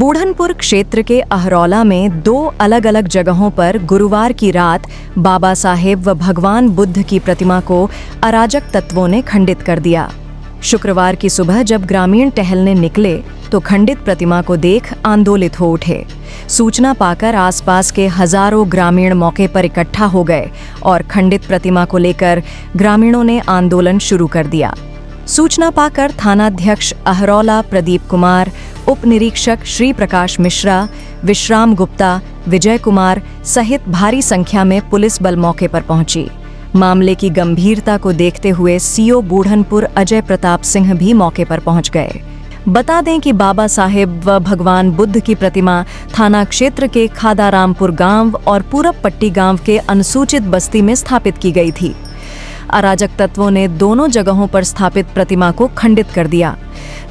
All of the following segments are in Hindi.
बूढ़नपुर क्षेत्र के अहरौला में 2 अलग-अलग जगहों पर गुरुवार की रात बाबा साहेब व भगवान बुद्ध की प्रतिमा को अराजक तत्वों ने खंडित कर दिया। शुक्रवार की सुबह जब ग्रामीण टहलने निकले तो खंडित प्रतिमा को देख आंदोलित हो उठे। सूचना पाकर आसपास के हजारों ग्रामीण मौके पर इकट्ठा हो गए और खंडित प्रतिमा को लेकर ग्रामीणों ने आंदोलन शुरू कर दिया। सूचना पाकर थानाध्यक्ष अहरौला प्रदीप कुमार, उप निरीक्षक श्री प्रकाश मिश्रा, विश्राम गुप्ता, विजय कुमार सहित भारी संख्या में पुलिस बल मौके पर पहुंची। मामले की गंभीरता को देखते हुए सीओ बूढ़नपुर अजय प्रताप सिंह भी मौके पर पहुंच गए। बता दें कि बाबा साहेब व भगवान बुद्ध की प्रतिमा थाना क्षेत्र के खादारामपुर गांव और पूरब पट्टी गांव के अनुसूचित बस्ती में स्थापित की गई थी। अराजक तत्वों ने दोनों जगहों पर स्थापित प्रतिमा को खंडित कर दिया,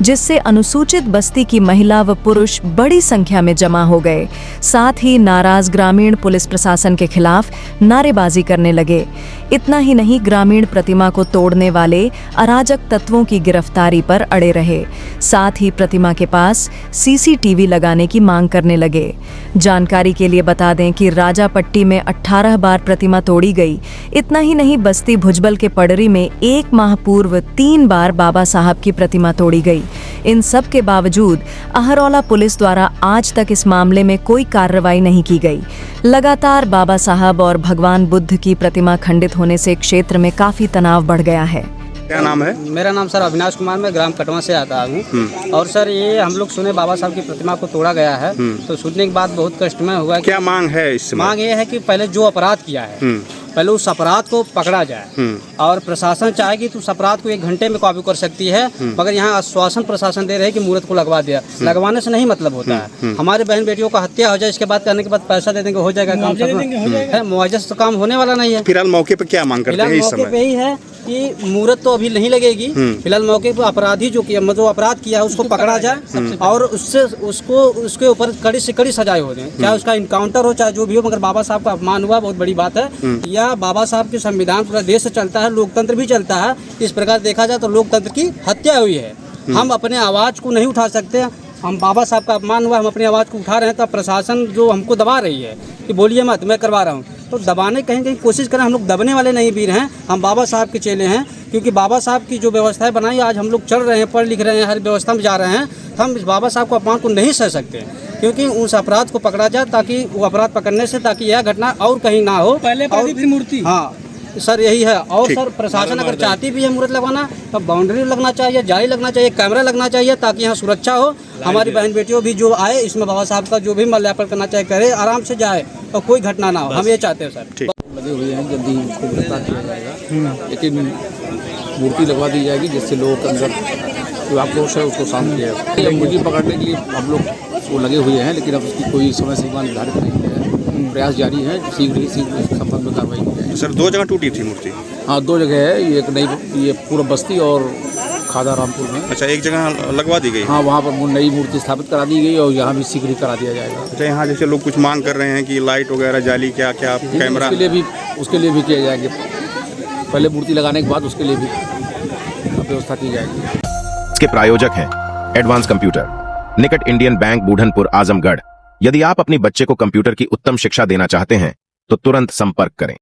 जिससे अनुसूचित बस्ती की महिला व पुरुष बड़ी संख्या में जमा हो गए। साथ ही नाराज ग्रामीण पुलिस प्रशासन के खिलाफ नारेबाजी करने लगे। इतना ही नहीं, ग्रामीण प्रतिमा को तोड़ने वाले अराजक तत्वों की गिरफ्तारी पर अड़े रहे। साथ ही प्रतिमा के पास सीसीटीवी लगाने की मांग करने लगे। जानकारी के लिए बता दें कि राजापट्टी में 18 बार प्रतिमा तोड़ी गई। इतना ही नहीं, बस्ती भुजबल के पडरी में 1 माह पूर्व 3 बार बाबा साहब की प्रतिमा तोड़ी गई। इन सब के बावजूद अहरौला पुलिस द्वारा आज तक इस मामले में कोई कार्रवाई नहीं की गई। लगातार बाबा साहब और भगवान बुद्ध की प्रतिमा खंडित होने से क्षेत्र में काफी तनाव बढ़ गया है। क्या नाम है? मेरा नाम सर अविनाश कुमार, मैं ग्राम कटवा से आता हूँ। और सर ये हम लोग सुने बाबा साहब की प्रतिमा को तोड़ा गया है, तो सुनने के बाद बहुत कष्टमय हुआ। क्या मांग है इसमें? मांग ये है कि पहले जो अपराध किया है पहले उस अपराध को पकड़ा जाए, और प्रशासन चाहेगी तो उस अपराध को 1 घंटे में काबू कर सकती है। मगर यहाँ आश्वासन प्रशासन दे रहे हैं कि मूर्त को लगवा दिया। लगवाने से नहीं मतलब होता है। हमारे बहन बेटियों का हत्या हो जाए, इसके बाद करने के बाद पैसा दे देंगे, हो जाएगा काम। मुआवजा से तो काम होने वाला नहीं है। फिलहाल मौके पे क्या मांग करते हैं इस समय? मौके पे ही है कि मूर्त तो अभी नहीं लगेगी। फिलहाल मौके पर अपराधी जो अपराध किया है उसको पकड़ा जाए और उसके ऊपर कड़ी से कड़ी सजाए हो जाए, चाहे उसका इनकाउंटर हो चाहे जो भी हो। मगर बाबा साहब का अपमान हुआ, बहुत बड़ी बात है। या बाबा साहब के संविधान पूरा देश से चलता है, लोकतंत्र भी चलता है। इस प्रकार देखा जाए तो लोकतंत्र की हत्या हुई है। हम अपने आवाज को नहीं उठा सकते। हम बाबा साहब का अपमान हुआ, हम अपनी आवाज़ को उठा रहे हैं, तो प्रशासन जो हमको दबा रही है कि बोलिए मत, मैं करवा रहा हूँ, तो दबाने कहीं कहीं कोशिश करें। हम लोग दबने वाले नहीं वीर हैं, हम बाबा साहब के चेले हैं। क्योंकि बाबा साहब की जो व्यवस्थाएं बनाई, आज हम लोग चल रहे हैं, पढ़ लिख रहे हैं, हर व्यवस्था में जा रहे हैं, तो हम इस बाबा साहब को अपमान को नहीं सह सकते। क्योंकि उस अपराध को पकड़ा जाए, ताकि वो अपराध पकड़ने से ताकि यह घटना और कहीं ना हो। पहले फिर मूर्ति, हाँ सर यही है। और सर प्रशासन अगर चाहती भी है मूर्त लगवाना, तो बाउंड्री लगना चाहिए, जाली लगना चाहिए, कैमरा लगना चाहिए, ताकि यहाँ सुरक्षा हो। हमारी बहन बेटियों भी जो आए इसमें बाबा साहब का जो भी माल्यार्पण करना चाहे करे, आराम से जाए और कोई घटना ना हो। हम ये चाहते हैं सर। लगे हुए हैं, जल्दी उसको गिरफ्तार किया जाएगा, लेकिन मूर्ति लगवा दी जाएगी जिससे लोगों के अंदर जो आक्रोश है उसको शांत किया जाएगा। मूर्ति पकड़ने के लिए हम लोग वो लगे हुए हैं, लेकिन अब उसकी कोई समय सीमा निर्धारित नहीं है। प्रयास जारी है, शीघ्र ही संबंध में कार्रवाई की जाएगी। सर 2 जगह टूटी थी मूर्ति? हाँ 2 जगह है, एक नई, ये पूरब बस्ती और खादारामपुर में। अच्छा, एक जगह लगवा दी गई? हाँ, वहाँ पर नई मूर्ति स्थापित करा दी गई और यहाँ भी शीघ्र ही करा दिया जाएगा। अच्छा, यहाँ जैसे लोग कुछ मांग कर रहे हैं कि लाइट वगैरह, जाली, क्या क्या कैमरा, उसके लिए भी किया जाएगा। पहले मूर्ति लगाने के बाद उसके लिए भी व्यवस्था की जाएगी। इसके प्रायोजक हैं एडवांस कंप्यूटर, निकट इंडियन बैंक, बूढ़नपुर, आजमगढ़। यदि आप अपनी बच्चे को कंप्यूटर की उत्तम शिक्षा देना चाहते हैं तो तुरंत संपर्क करें।